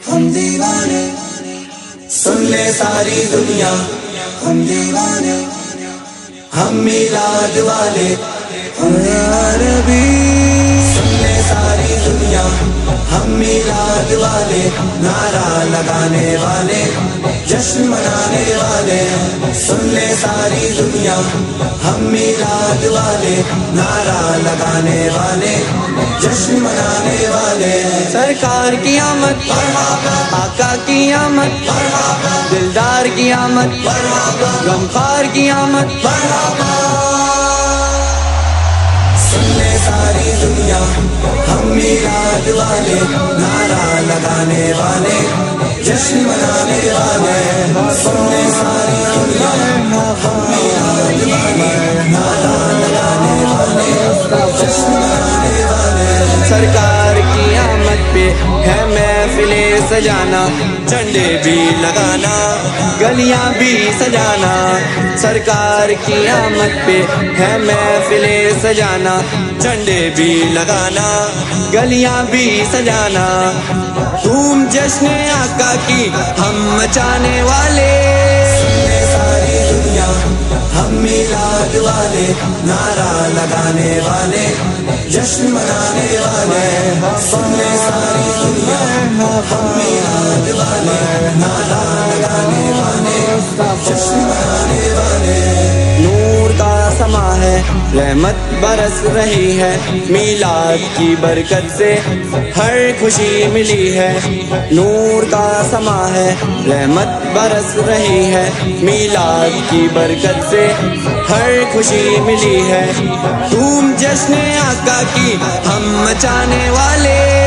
ہم دیوانے، سن لے ساری دنیا ہم دیوانے، ہم میلاد والے ہم عربی، سن لے ساری دنیا ہم میلاد والے، نعرہ لگانے والے، جشن منانے والے، سن لے ساری دنیا ہم میلاد والے، نعرہ لگانے والے، جشن منانے والے۔ سرکار کی آمد، آقا کی آمد، دلدار کی آمد، غمخوار کی آمد، سن لے ساری دنیا ہم میلاد والے، نعرہ لگانے والے، جشن منانے والے، سن لے ساری دنیا ہم میلاد والے، نعرہ لگانے والے، جشن منانے والے۔ سرکار کی آمد پہ ہے محفلیں سجانا، جھنڈے بھی لگانا، گلیاں بھی سجانا، سرکار کی آمد پہ ہے محفلیں سجانا، جھنڈے بھی لگانا، گلیاں بھی سجانا، دھوم جشن آقا کی ہم مچانے والے، سن لے ساری دنیا ہم میلاد والے، نعرہ لگانے والے، جشن منانے والے، سن لے ساری دنیا ہم میلاد والے، نعرہ لگانے والے، جشن منانے والے۔ نور کا سما ہے، رحمت برس رہی ہے، میلاد کی برکت سے ہر خوشی ملی ہے، نور کا سما ہے، رحمت برس رہی ہے، میلاد کی برکت سے ہر خوشی ملی ہے، دھوم جشن آقا کی ہم مچانے والے۔